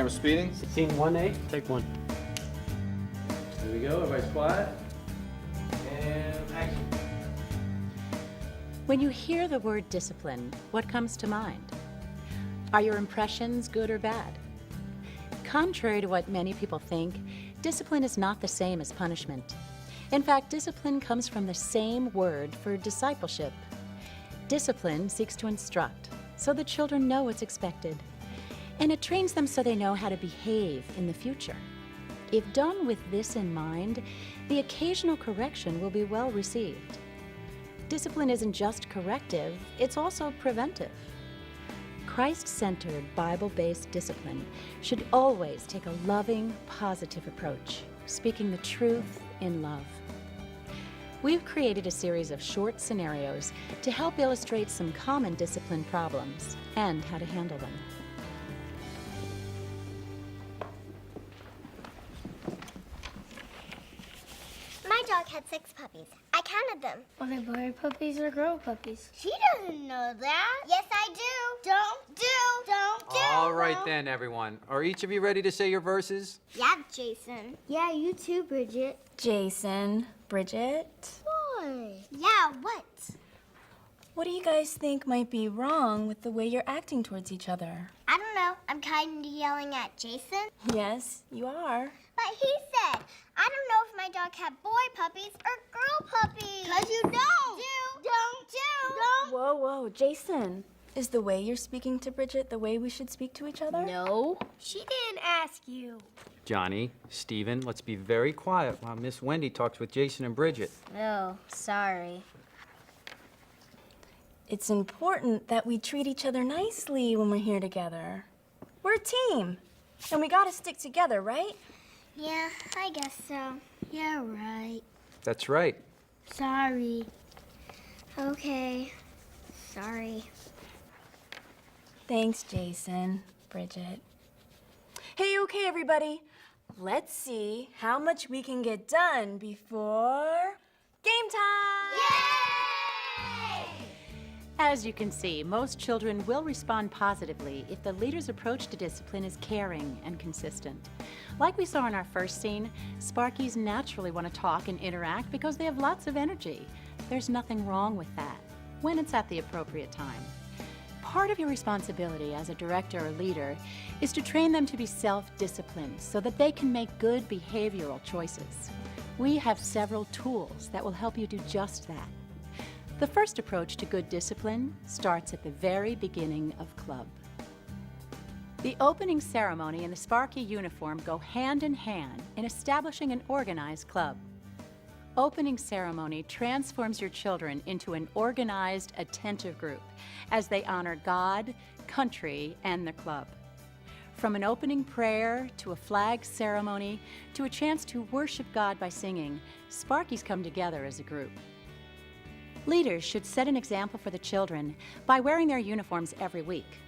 Camera speeding. Scene 1A, take one. There we go, everybody's quiet. And action. When you hear the word discipline, what comes to mind? Are your impressions good or bad? Contrary to what many people think, discipline is not the same as punishment. In fact, discipline comes from the same word for discipleship. Discipline seeks to instruct, so the children know what's expected. And it trains them so they know how to behave in the future. If done with this in mind, the occasional correction will be well received. Discipline isn't just corrective, it's also preventive. Christ-centered, Bible-based discipline should always take a loving, positive approach, speaking the truth in love. We've created a series of short scenarios to help illustrate some common discipline problems and how to handle them. My dog had 6 puppies. I counted them. Are they boy puppies or girl puppies? She doesn't know that. Yes, I do. Don't do. All right then, everyone. Are each of you ready to say your verses? Yeah, Jason. Yeah, you too, Bridget. Jason, Bridget, Why? Yeah, what? what do you guys think might be wrong with the way you're acting towards each other? I don't know. I'm kind of yelling at Jason. Yes, you are. But he said, I don't know if my dog had boy puppies or girl puppies. Because you don't. Don't. Whoa, whoa, Jason. Is the way you're speaking to Bridget the way we should speak to each other? No. She didn't ask you. Johnny, Stephen, let's be very quiet while Miss Wendy talks with Jason and Bridget. Oh, sorry. It's important that we treat each other nicely when we're here together. We're a team, and we gotta stick together, right? Yeah, I guess so. Yeah, right. That's right. Sorry. Okay. Sorry. Thanks, Jason, Bridget. Hey, okay, everybody. Let's see how much we can get done before game time! Yay! As you can see, most children will respond positively if the leader's approach to discipline is caring and consistent. Like we saw in our first scene, Sparkies naturally want to talk and interact because they have lots of energy. There's nothing wrong with that, when it's at the appropriate time. Part of your responsibility as a director or leader is to train them to be self-disciplined so that they can make good behavioral choices. We have several tools that will help you do just that. The first approach to good discipline starts at the very beginning of club. The opening ceremony and the Sparky uniform go hand in hand in establishing an organized club. Opening ceremony transforms your children into an organized, attentive group as they honor God, country, and the club. From an opening prayer to a flag ceremony to a chance to worship God by singing, Sparkies come together as a group. Leaders should set an example for the children by wearing their uniforms every week.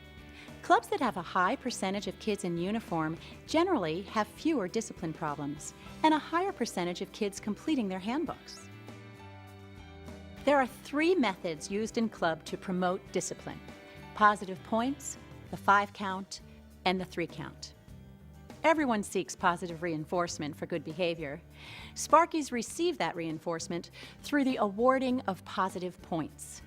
Clubs that have a high percentage of kids in uniform generally have fewer discipline problems and a higher percentage of kids completing their handbooks. There are 3 methods used in club to promote discipline: positive points, the 5 count, and the 3 count. Everyone seeks positive reinforcement for good behavior. Sparkies receive that reinforcement through the awarding of positive points.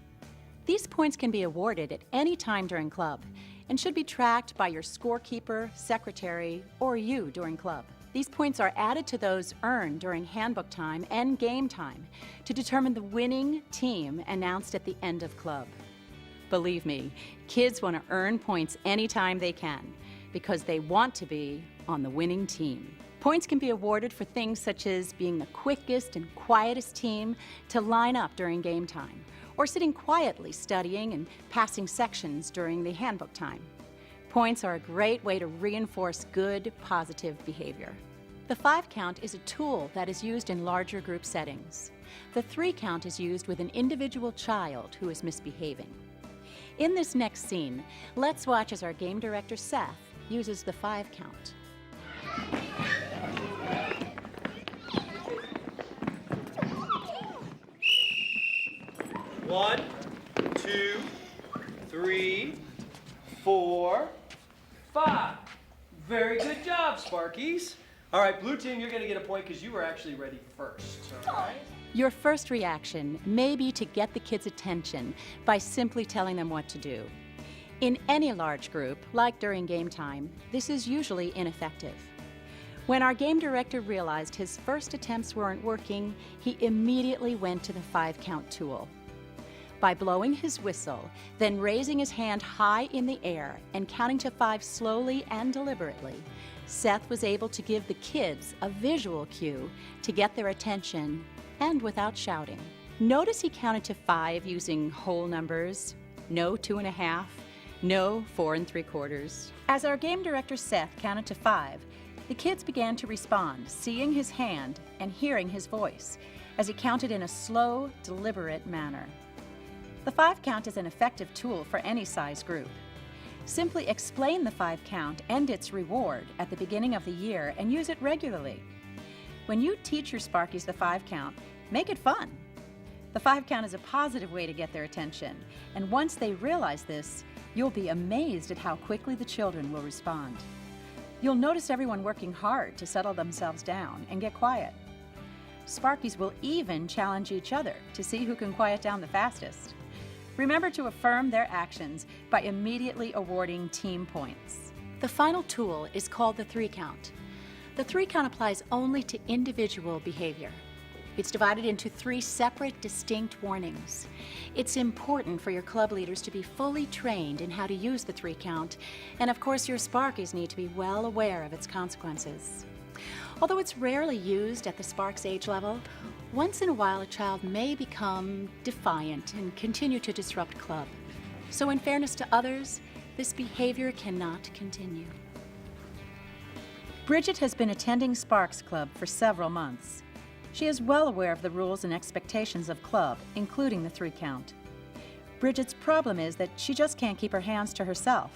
These points can be awarded at any time during club and should be tracked by your scorekeeper, secretary, or you during club. These points are added to those earned during handbook time and game time to determine the winning team announced at the end of club. Believe me, kids want to earn points anytime they can because they want to be on the winning team. Points can be awarded for things such as being the quickest and quietest team to line up during game time, or sitting quietly studying and passing sections during the handbook time. Points are a great way to reinforce good, positive behavior. The 5 count is a tool that is used in larger group settings. The 3 count is used with an individual child who is misbehaving. In this next scene, let's watch as our game director, Seth, uses the 5 count. 1, 2, 3, 4, 5. Very good job, Sparkies. All right, blue team, you're gonna get a point because you were actually ready first, all right? Your first reaction may be to get the kids' attention by simply telling them what to do. In any large group, like during game time, this is usually ineffective. When our game director realized his first attempts weren't working, he immediately went to the 5-count tool. By blowing his whistle, then raising his hand high in the air and counting to 5 slowly and deliberately, Seth was able to give the kids a visual cue to get their attention and without shouting. Notice he counted to 5 using whole numbers, no 2.5, no 4 3/4. As our game director Seth counted to 5, the kids began to respond, seeing his hand and hearing his voice, as he counted in a slow, deliberate manner. The 5 count is an effective tool for any size group. Simply explain the 5 count and its reward at the beginning of the year and use it regularly. When you teach your Sparkies the 5 count, make it fun. The 5 count is a positive way to get their attention, and once they realize this, you'll be amazed at how quickly the children will respond. You'll notice everyone working hard to settle themselves down and get quiet. Sparkies will even challenge each other to see who can quiet down the fastest. Remember to affirm their actions by immediately awarding team points. The final tool is called the 3 count. The 3 count applies only to individual behavior. It's divided into 3 separate, distinct warnings. It's important for your club leaders to be fully trained in how to use the 3 count, and of course your Sparkies need to be well aware of its consequences. Although it's rarely used at the Sparks age level, once in a while a child may become defiant and continue to disrupt club. So in fairness to others, this behavior cannot continue. Bridget has been attending Sparks Club for several months. She is well aware of the rules and expectations of club, including the 3 count. Bridget's problem is that she just can't keep her hands to herself,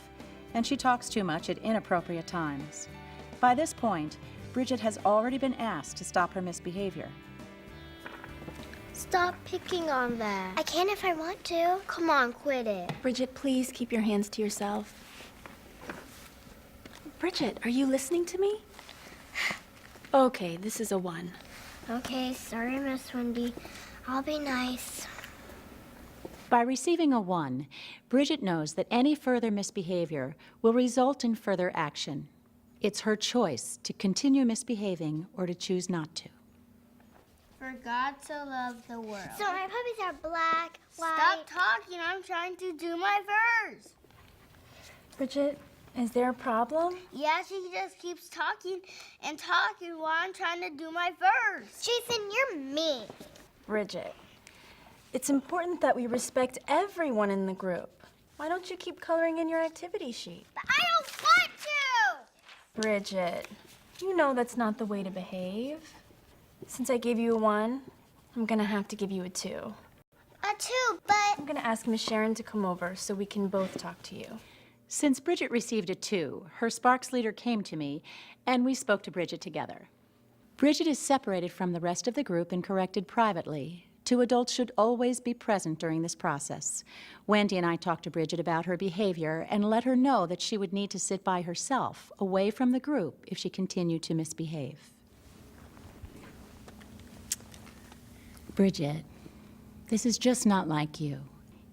and she talks too much at inappropriate times. By this point, Bridget has already been asked to stop her misbehavior. Stop picking on that. I can if I want to. Come on, quit it. Bridget, please keep your hands to yourself. Bridget, are you listening to me? Okay, this is a 1. Okay, sorry, Miss Wendy. I'll be nice. By receiving a 1, Bridget knows that any further misbehavior will result in further action. It's her choice to continue misbehaving or to choose not to. For God so loved the world. So my puppies are black, white. Stop talking. I'm trying to do my verse. Bridget, is there a problem? Yeah, she just keeps talking and talking while I'm trying to do my verse. Jason, you're mean. Bridget, it's important that we respect everyone in the group. Why don't you keep coloring in your activity sheet? But I don't want to! Bridget, you know that's not the way to behave. Since I gave you a 1, I'm gonna have to give you a 2. A 2, but... I'm gonna ask Miss Sharon to come over so we can both talk to you. Since Bridget received a 2, her Sparks leader came to me, and we spoke to Bridget together. Bridget is separated from the rest of the group and corrected privately. 2 adults should always be present during this process. Wendy and I talked to Bridget about her behavior and let her know that she would need to sit by herself, away from the group, if she continued to misbehave. Bridget, this is just not like you.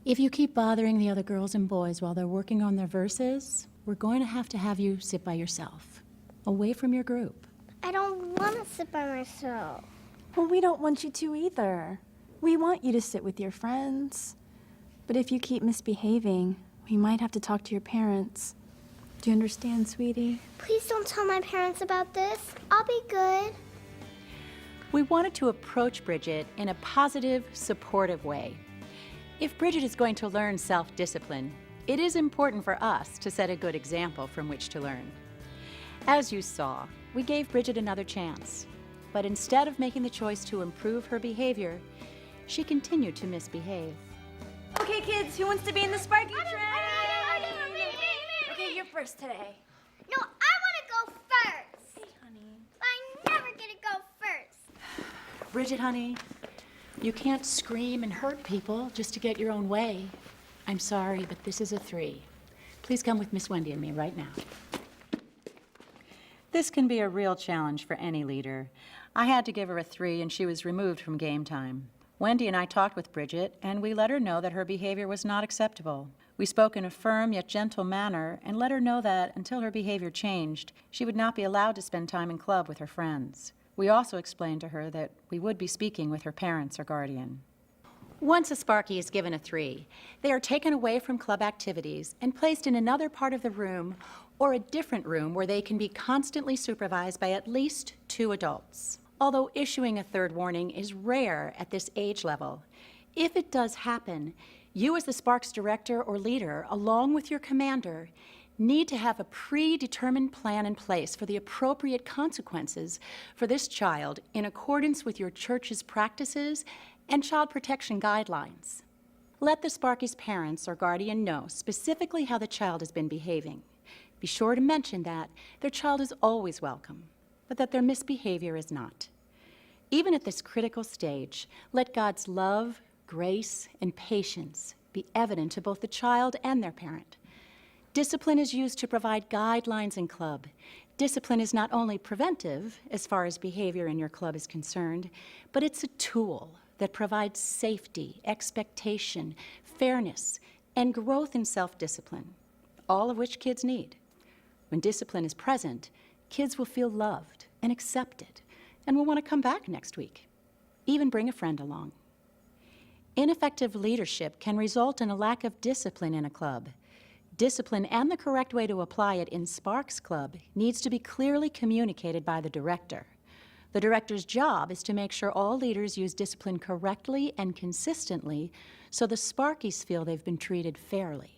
If you keep bothering the other girls and boys while they're working on their verses, we're going to have you sit by yourself, away from your group. I don't want to sit by myself. Well, we don't want you to either. We want you to sit with your friends. But if you keep misbehaving, we might have to talk to your parents. Do you understand, sweetie? Please don't tell my parents about this. I'll be good. We wanted to approach Bridget in a positive, supportive way. If Bridget is going to learn self-discipline, it is important for us to set a good example from which to learn. As you saw, we gave Bridget another chance, but instead of making the choice to improve her behavior, she continued to misbehave. Okay, kids, who wants to be in the Sparky train? Okay, you're first today. No, I want to go first. Hey, honey. I never get to go first. Bridget, honey, you can't scream and hurt people just to get your own way. I'm sorry, but this is a 3. Please come with Miss Wendy and me right now. This can be a real challenge for any leader. I had to give her a 3 and she was removed from game time. Wendy and I talked with Bridget and we let her know that her behavior was not acceptable. We spoke in a firm yet gentle manner and let her know that until her behavior changed, she would not be allowed to spend time in club with her friends. We also explained to her that we would be speaking with her parents or guardian. Once a Sparky is given a 3, they are taken away from club activities and placed in another part of the room or a different room where they can be constantly supervised by at least 2 adults. Although issuing a 3rd warning is rare at this age level, if it does happen, you as the SPARKS director or leader, along with your commander, need to have a predetermined plan in place for the appropriate consequences for this child in accordance with your church's practices and child protection guidelines. Let the Sparky's parents or guardian know specifically how the child has been behaving. Be sure to mention that their child is always welcome, but that their misbehavior is not. Even at this critical stage, let God's love, grace, and patience be evident to both the child and their parent. Discipline is used to provide guidelines in club. Discipline is not only preventive, as far as behavior in your club is concerned, but it's a tool that provides safety, expectation, fairness, and growth in self-discipline, all of which kids need. When discipline is present, kids will feel loved and accepted and will want to come back next week. Even bring a friend along. Ineffective leadership can result in a lack of discipline in a club. Discipline and the correct way to apply it in SPARKS Club needs to be clearly communicated by the director. The director's job is to make sure all leaders use discipline correctly and consistently so the Sparkies feel they've been treated fairly.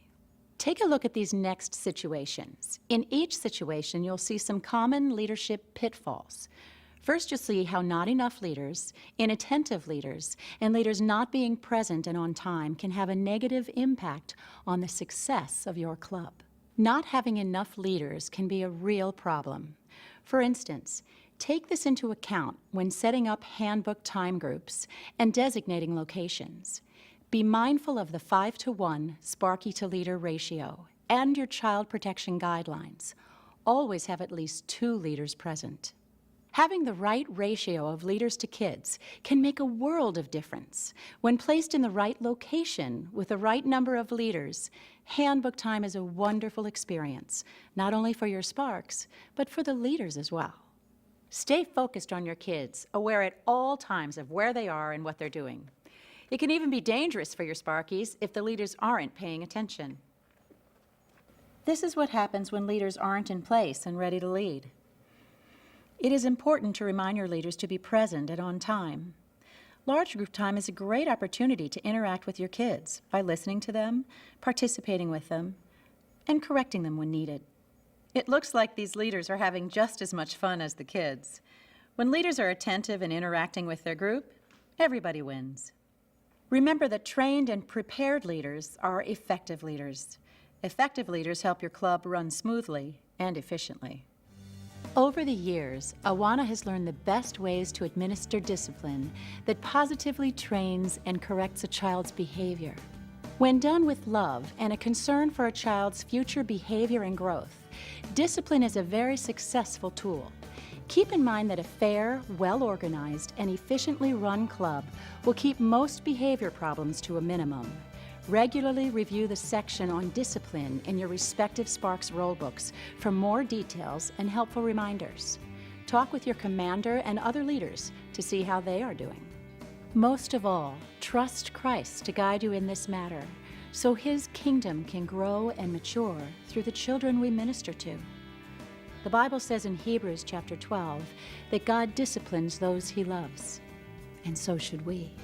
Take a look at these next situations. In each situation, you'll see some common leadership pitfalls. First, you'll see how not enough leaders, inattentive leaders, and leaders not being present and on time can have a negative impact on the success of your club. Not having enough leaders can be a real problem. For instance, take this into account when setting up handbook time groups and designating locations. Be mindful of the 5-to-1 Sparky to leader ratio and your child protection guidelines. Always have at least 2 leaders present. Having the right ratio of leaders to kids can make a world of difference. When placed in the right location with the right number of leaders, handbook time is a wonderful experience, not only for your Sparks, but for the leaders as well. Stay focused on your kids, aware at all times of where they are and what they're doing. It can even be dangerous for your Sparkies if the leaders aren't paying attention. This is what happens when leaders aren't in place and ready to lead. It is important to remind your leaders to be present and on time. Large group time is a great opportunity to interact with your kids by listening to them, participating with them, and correcting them when needed. It looks like these leaders are having just as much fun as the kids. When leaders are attentive and interacting with their group, everybody wins. Remember that trained and prepared leaders are effective leaders. Effective leaders help your club run smoothly and efficiently. Over the years, Awana has learned the best ways to administer discipline that positively trains and corrects a child's behavior. When done with love and a concern for a child's future behavior and growth, discipline is a very successful tool. Keep in mind that a fair, well-organized, and efficiently run club will keep most behavior problems to a minimum. Regularly review the section on discipline in your respective SPARKS rulebooks for more details and helpful reminders. Talk with your commander and other leaders to see how they are doing. Most of all, trust Christ to guide you in this matter, so His kingdom can grow and mature through the children we minister to. The Bible says in Hebrews chapter 12 that God disciplines those He loves, and so should we.